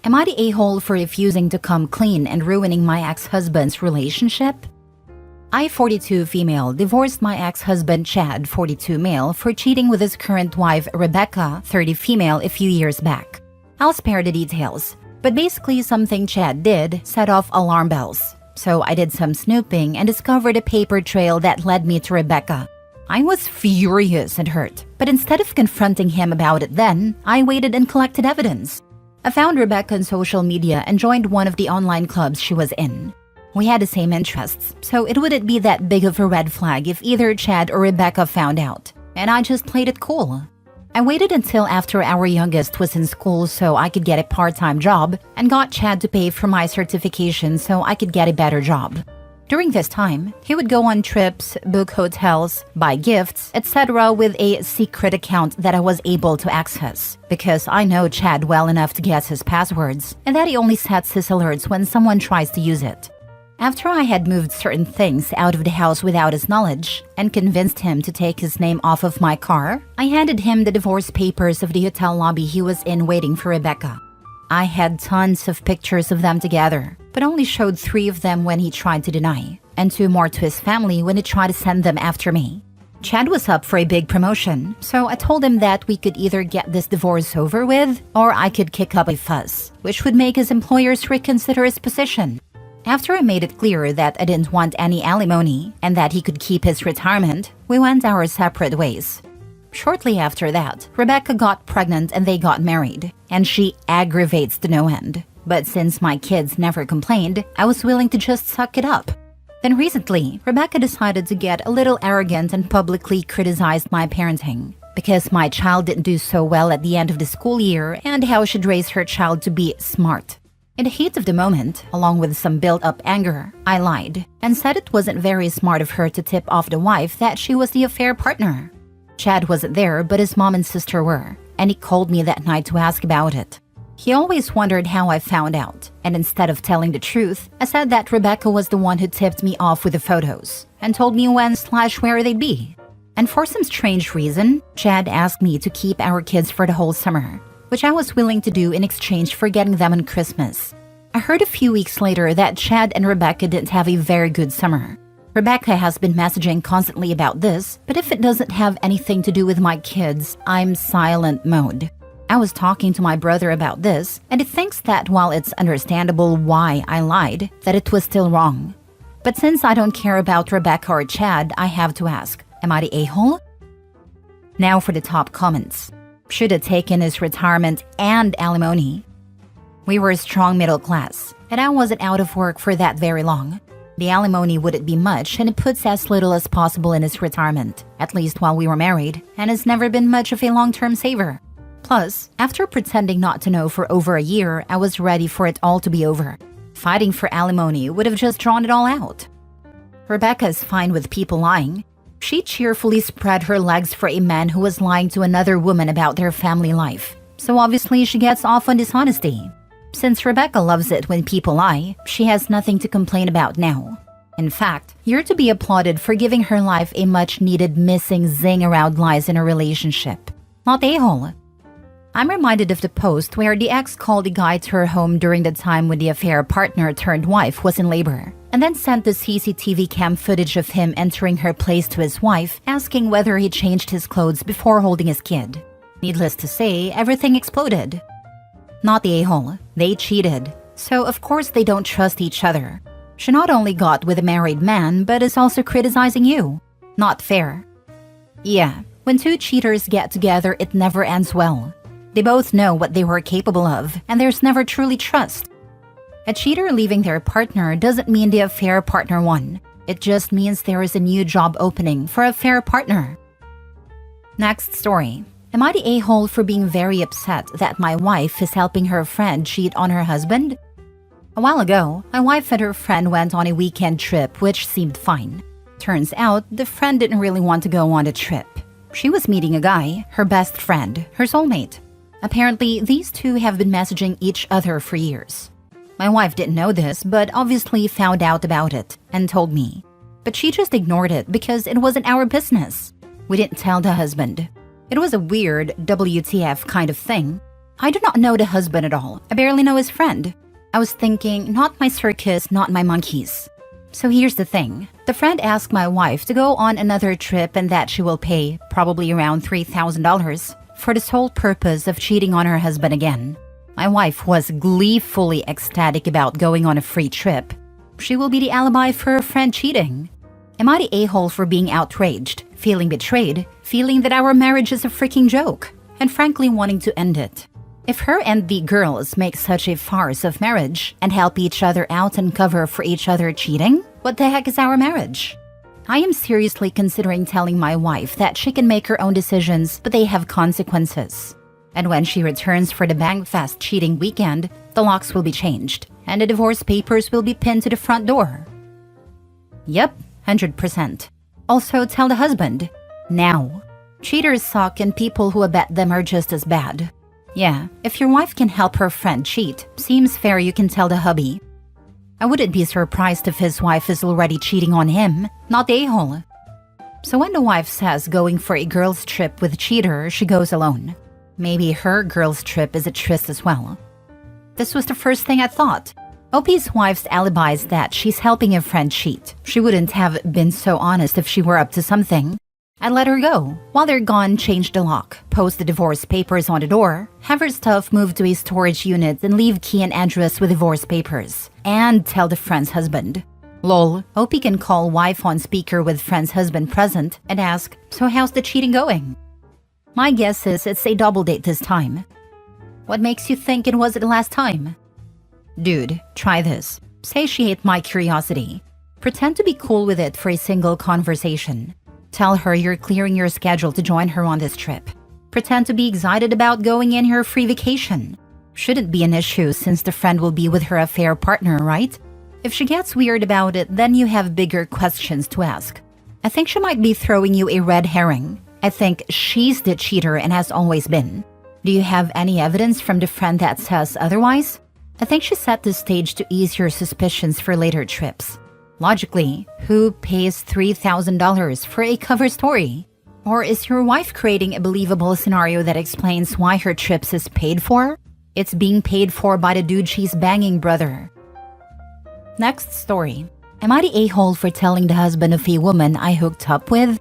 Am I the a-hole for refusing to come clean and ruining my ex-husband's relationship? I, 42 female, divorced my ex-husband Chad, 42 male, for cheating with his current wife Rebecca, 30 female, a few years back. I'll spare the details, but basically something Chad did set off alarm bells. So I did some snooping and discovered a paper trail that led me to Rebecca. I was furious and hurt, but instead of confronting him about it then, I waited and collected evidence. I found Rebecca on social media and joined one of the online clubs she was in. We had the same interests, so it wouldn't be that big of a red flag if either Chad or Rebecca found out, and I just played it cool. I waited until after our youngest was in school so I could get a part-time job and got Chad to pay for my certification so I could get a better job. During this time, he would go on trips, book hotels, buy gifts, etc. with a secret account that I was able to access, because I know Chad well enough to guess his passwords and that he only sets his alerts when someone tries to use it. After I had moved certain things out of the house without his knowledge and convinced him to take his name off of my car, I handed him the divorce papers of the hotel lobby he was in waiting for Rebecca. I had tons of pictures of them together, but only showed 3 of them when he tried to deny, and 2 more to his family when he tried to send them after me. Chad was up for a big promotion, so I told him that we could either get this divorce over with, or I could kick up a fuss, which would make his employers reconsider his position. After I made it clear that I didn't want any alimony and that he could keep his retirement, we went our separate ways. Shortly after that, Rebecca got pregnant and they got married, and she aggravates to no end. But since my kids never complained, I was willing to just suck it up. Then recently, Rebecca decided to get a little arrogant and publicly criticized my parenting, because my child didn't do so well at the end of the school year and how I should raise her child to be smart. In the heat of the moment, along with some built-up anger, I lied and said it wasn't very smart of her to tip off the wife that she was the affair partner. Chad wasn't there, but his mom and sister were, and he called me that night to ask about it. He always wondered how I found out, and instead of telling the truth, I said that Rebecca was the one who tipped me off with the photos and told me when/where they'd be. And for some strange reason, Chad asked me to keep our kids for the whole summer, which I was willing to do in exchange for getting them on Christmas. I heard a few weeks later that Chad and Rebecca didn't have a very good summer. Rebecca has been messaging constantly about this, but if it doesn't have anything to do with my kids, I'm silent mode. I was talking to my brother about this, and he thinks that while it's understandable why I lied, that it was still wrong. But since I don't care about Rebecca or Chad, I have to ask, am I the a-hole? Now for the top comments. Should have taken his retirement and alimony. We were a strong middle class, and I wasn't out of work for that very long. The alimony wouldn't be much, and it puts as little as possible in his retirement, at least while we were married, and has never been much of a long-term saver. Plus, after pretending not to know for over a year, I was ready for it all to be over. Fighting for alimony would have just drawn it all out. Rebecca is fine with people lying. She cheerfully spread her legs for a man who was lying to another woman about their family life. So obviously she gets off on dishonesty. Since Rebecca loves it when people lie, she has nothing to complain about now. In fact, you're to be applauded for giving her life a much-needed missing zing around lies in a relationship. Not a-hole. I'm reminded of the post where the ex called the guy to her home during the time when the affair partner turned wife was in labor, and then sent the CCTV cam footage of him entering her place to his wife, asking whether he changed his clothes before holding his kid. Needless to say, everything exploded. Not the a-hole. They cheated. So of course they don't trust each other. She not only got with a married man, but is also criticizing you. Not fair. Yeah, when 2 cheaters get together, it never ends well. They both know what they were capable of, and there's never truly trust. A cheater leaving their partner doesn't mean the affair partner won. It just means there is a new job opening for a affair partner. Next story. Am I the a-hole for being very upset that my wife is helping her friend cheat on her husband? A while ago, my wife and her friend went on a weekend trip, which seemed fine. Turns out, the friend didn't really want to go on the trip. She was meeting a guy, her best friend, her soulmate. Apparently, these two have been messaging each other for years. My wife didn't know this, but obviously found out about it and told me. But she just ignored it because it wasn't our business. We didn't tell the husband. It was a weird WTF kind of thing. I do not know the husband at all. I barely know his friend. I was thinking, not my circus, not my monkeys. So here's the thing. The friend asked my wife to go on another trip and that she will pay probably around $3,000 for the sole purpose of cheating on her husband again. My wife was gleefully ecstatic about going on a free trip. She will be the alibi for her friend cheating. Am I the a-hole for being outraged, feeling betrayed, feeling that our marriage is a freaking joke, and frankly wanting to end it? If her and the girls make such a farce of marriage and help each other out and cover for each other cheating, what the heck is our marriage? I am seriously considering telling my wife that she can make her own decisions, but they have consequences. And when she returns for the Bangfest cheating weekend, the locks will be changed, and the divorce papers will be pinned to the front door. Yep, 100%. Also, tell the husband. Now. Cheaters suck and people who abet them are just as bad. Yeah, if your wife can help her friend cheat, seems fair you can tell the hubby. I wouldn't be surprised if his wife is already cheating on him, not the a-hole. So when the wife says going for a girls' trip with a cheater, she goes alone. Maybe her girls' trip is a tryst as well. This was the first thing I thought. OP's wife's alibi is that she's helping a friend cheat. She wouldn't have been so honest if she were up to something. I'd let her go. While they're gone, change the lock, post the divorce papers on the door, have her stuff moved to a storage unit and leave key and address with divorce papers. And tell the friend's husband. Lol, OP can call wife on speaker with friend's husband present and ask, so how's the cheating going? My guess is it's a double date this time. What makes you think it was the last time? Dude, try this. Say she ate my curiosity. Pretend to be cool with it for a single conversation. Tell her you're clearing your schedule to join her on this trip. Pretend to be excited about going in her free vacation. Shouldn't be an issue since the friend will be with her affair partner, right? If she gets weird about it, then you have bigger questions to ask. I think she might be throwing you a red herring. I think she's the cheater and has always been. Do you have any evidence from the friend that says otherwise? I think she set the stage to ease your suspicions for later trips. Logically, who pays $3,000 for a cover story? Or is your wife creating a believable scenario that explains why her trips is paid for? It's being paid for by the dude she's banging, brother. Next story. Am I the a-hole for telling the husband of a woman I hooked up with?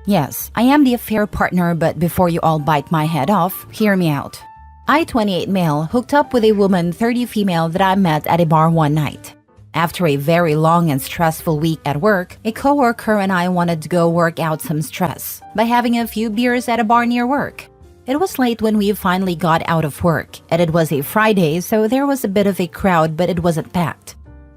Yes, I am the affair partner, but before you all bite my head off, hear me out. I, 28 male, hooked up with a woman, 30 female that I met at a bar one night. After a very long and stressful week at work, a coworker and I wanted to go work out some stress by having a few beers at a bar near work. It was late when we finally got out of work, and it was a Friday, so there was a bit of a crowd, but it wasn't packed.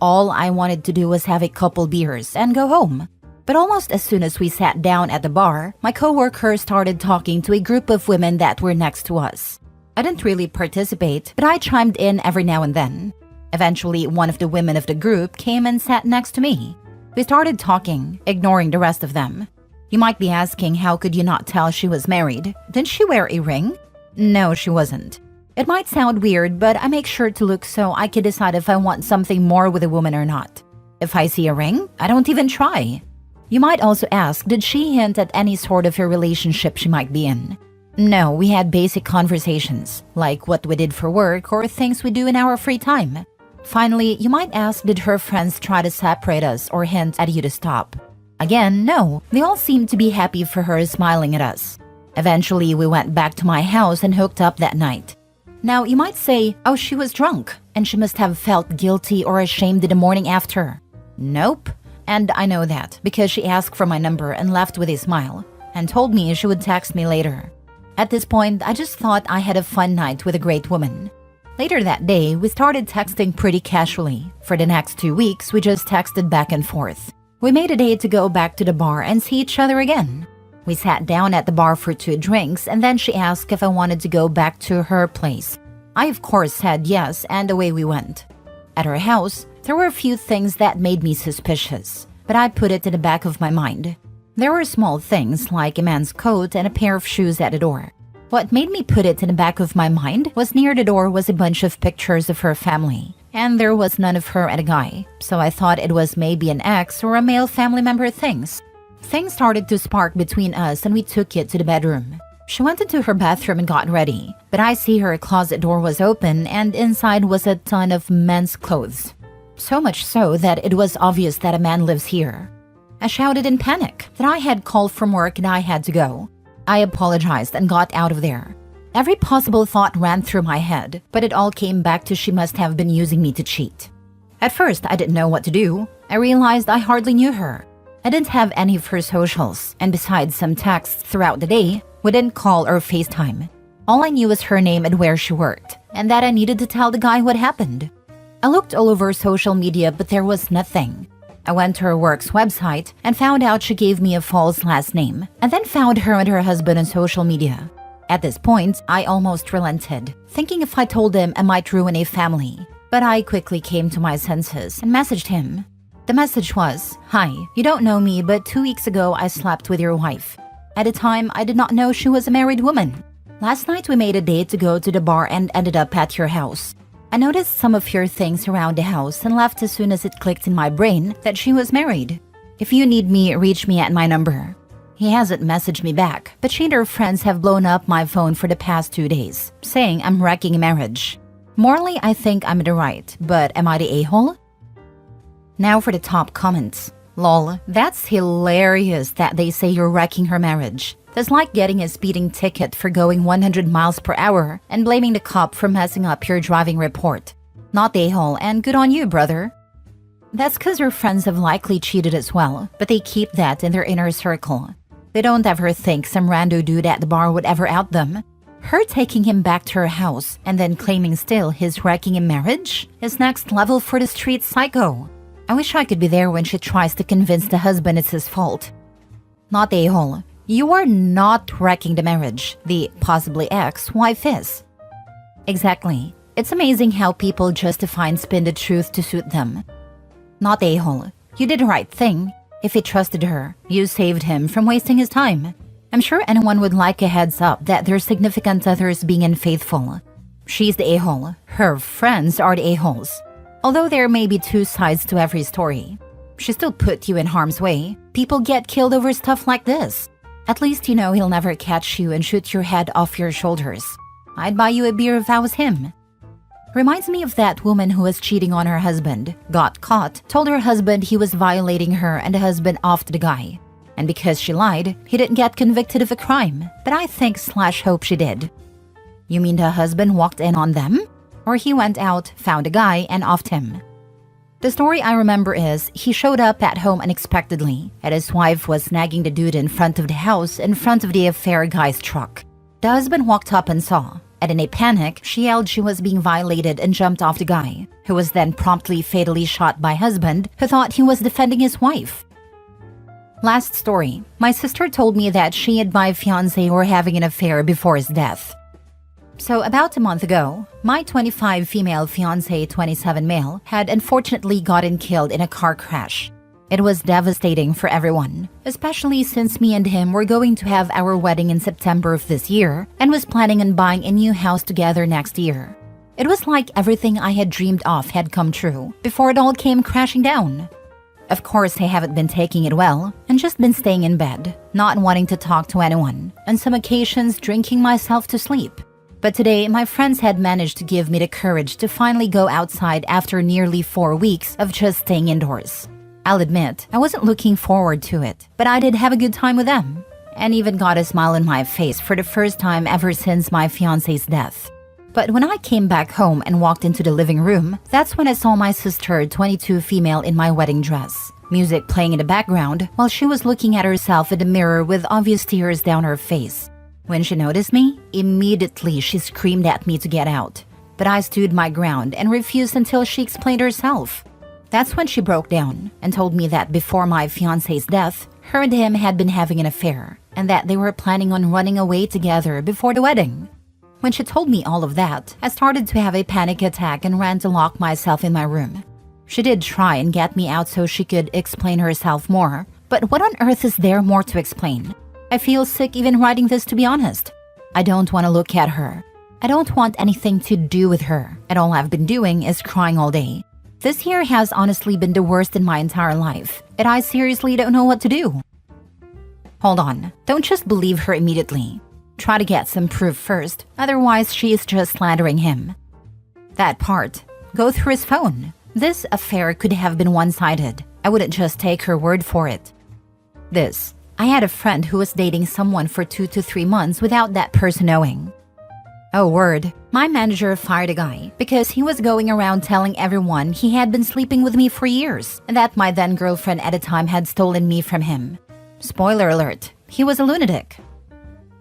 All I wanted to do was have a couple beers and go home. But almost as soon as we sat down at the bar, my coworker started talking to a group of women that were next to us. I didn't really participate, but I chimed in every now and then. Eventually, one of the women of the group came and sat next to me. We started talking, ignoring the rest of them. You might be asking, how could you not tell she was married? Didn't she wear a ring? No, she wasn't. It might sound weird, but I make sure to look so I can decide if I want something more with a woman or not. If I see a ring, I don't even try. You might also ask, did she hint at any sort of a relationship she might be in? No, we had basic conversations, like what we did for work or things we do in our free time. Finally, you might ask, did her friends try to separate us or hint at you to stop? Again, no. They all seemed to be happy for her, smiling at us. Eventually, we went back to my house and hooked up that night. Now, you might say, oh, she was drunk, and she must have felt guilty or ashamed in the morning after. Nope. And I know that, because she asked for my number and left with a smile, and told me she would text me later. At this point, I just thought I had a fun night with a great woman. Later that day, we started texting pretty casually. For the next 2 weeks, we just texted back and forth. We made a date to go back to the bar and see each other again. We sat down at the bar for 2 drinks, and then she asked if I wanted to go back to her place. I, of course, said yes, and away we went. At her house, there were a few things that made me suspicious, but I put it in the back of my mind. There were small things like a man's coat and a pair of shoes at the door. What made me put it in the back of my mind was near the door was a bunch of pictures of her family, and there was none of her and a guy, so I thought it was maybe an ex or a male family member things. Things started to spark between us and we took it to the bedroom. She went into her bathroom and got ready, but I see her closet door was open and inside was a ton of men's clothes. So much so that it was obvious that a man lives here. I shouted in panic that I had called from work and I had to go. I apologized and got out of there. Every possible thought ran through my head, but it all came back to she must have been using me to cheat. At first, I didn't know what to do. I realized I hardly knew her. I didn't have any of her socials, and besides some texts throughout the day, we didn't call or FaceTime. All I knew was her name and where she worked, and that I needed to tell the guy what happened. I looked all over social media, but there was nothing. I went to her work's website and found out she gave me a false last name, and then found her and her husband on social media. At this point, I almost relented, thinking if I told him I might ruin a family. But I quickly came to my senses and messaged him. The message was, "Hi, you don't know me, but 2 weeks ago I slept with your wife. At the time, I did not know she was a married woman. Last night we made a date to go to the bar and ended up at your house. I noticed some of your things around the house and left as soon as it clicked in my brain that she was married. If you need me, reach me at my number." He hasn't messaged me back, but she and her friends have blown up my phone for the past 2 days, saying I'm wrecking a marriage. Morally, I think I'm in the right, but am I the a-hole? Now for the top comments. Lol, that's hilarious that they say you're wrecking her marriage. That's like getting a speeding ticket for going 100 miles per hour and blaming the cop for messing up your driving report. Not the a-hole, and good on you, brother. That's because your friends have likely cheated as well, but they keep that in their inner circle. They don't ever think some rando dude at the bar would ever out them. Her taking him back to her house and then claiming still he's wrecking a marriage is next level for the street psycho. I wish I could be there when she tries to convince the husband it's his fault. Not the a-hole. You are not wrecking the marriage. The possibly ex-wife is. Exactly. It's amazing how people justify and spin the truth to suit them. Not the a-hole. You did the right thing. If he trusted her, you saved him from wasting his time. I'm sure anyone would like a heads up that their significant others being unfaithful. She's the a-hole. Her friends are the a-holes. Although there may be two sides to every story. She still put you in harm's way. People get killed over stuff like this. At least you know he'll never catch you and shoot your head off your shoulders. I'd buy you a beer if I was him. Reminds me of that woman who was cheating on her husband, got caught, told her husband he was violating her and the husband offed the guy. And because she lied, he didn't get convicted of a crime, but I think/hope she did. You mean the husband walked in on them? Or he went out, found a guy, and offed him? The story I remember is he showed up at home unexpectedly, and his wife was nagging the dude in front of the house in front of the affair guy's truck. The husband walked up and saw, and in a panic, she yelled she was being violated and jumped off the guy, who was then promptly fatally shot by husband who thought he was defending his wife. Last story. My sister told me that she and my fiancé were having an affair before his death. So about a month ago, my 25 female fiancé, 27 male, had unfortunately gotten killed in a car crash. It was devastating for everyone, especially since me and him were going to have our wedding in September of this year and was planning on buying a new house together next year. It was like everything I had dreamed of had come true before it all came crashing down. Of course, I haven't been taking it well and just been staying in bed, not wanting to talk to anyone, on some occasions drinking myself to sleep. But today, my friends had managed to give me the courage to finally go outside after nearly 4 weeks of just staying indoors. I'll admit, I wasn't looking forward to it, but I did have a good time with them, and even got a smile on my face for the first time ever since my fiancé's death. But when I came back home and walked into the living room, that's when I saw my sister, 22 female, in my wedding dress. Music playing in the background while she was looking at herself in the mirror with obvious tears down her face. When she noticed me, immediately she screamed at me to get out. But I stood my ground and refused until she explained herself. That's when she broke down and told me that before my fiancé's death, her and him had been having an affair and that they were planning on running away together before the wedding. When she told me all of that, I started to have a panic attack and ran to lock myself in my room. She did try and get me out so she could explain herself more, but what on earth is there more to explain? I feel sick even writing this, to be honest. I don't want to look at her. I don't want anything to do with her, and all I've been doing is crying all day. This year has honestly been the worst in my entire life, and I seriously don't know what to do. Hold on, don't just believe her immediately. Try to get some proof first, otherwise she is just slandering him. That part. Go through his phone. This affair could have been one-sided. I wouldn't just take her word for it. This. I had a friend who was dating someone for 2 to 3 months without that person knowing. Oh word. My manager fired a guy because he was going around telling everyone he had been sleeping with me for years and that my then girlfriend at the time had stolen me from him. Spoiler alert, he was a lunatic.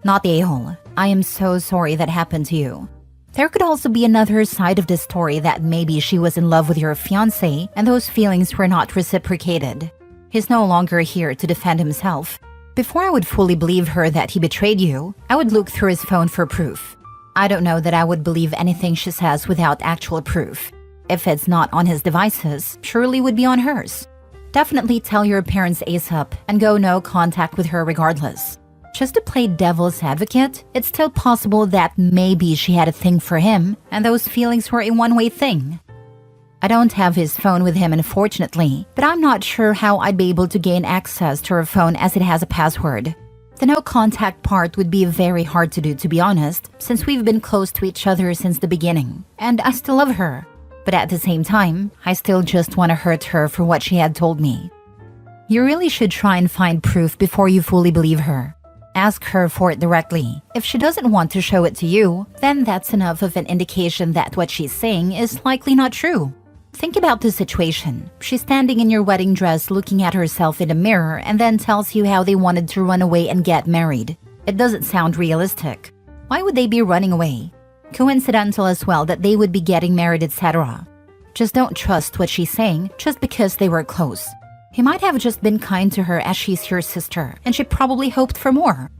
Not the a-hole. I am so sorry that happened to you. There could also be another side of the story that maybe she was in love with your fiancé and those feelings were not reciprocated. He's no longer here to defend himself. Before I would fully believe her that he betrayed you, I would look through his phone for proof. I don't know that I would believe anything she says without actual proof. If it's not on his devices, surely would be on hers. Definitely tell your parents ASAP and go no contact with her regardless. Just to play devil's advocate, it's still possible that maybe she had a thing for him and those feelings were a one-way thing. I don't have his phone with him unfortunately, but I'm not sure how I'd be able to gain access to her phone as it has a password. The no contact part would be very hard to do, to be honest, since we've been close to each other since the beginning, and I still love her. But at the same time, I still just want to hurt her for what she had told me. You really should try and find proof before you fully believe her. Ask her for it directly. If she doesn't want to show it to you, then that's enough of an indication that what she's saying is likely not true. Think about the situation. She's standing in your wedding dress looking at herself in a mirror and then tells you how they wanted to run away and get married. It doesn't sound realistic. Why would they be running away? Coincidental as well that they would be getting married, etc. Just don't trust what she's saying just because they were close. He might have just been kind to her as she's your sister, and she probably hoped for more.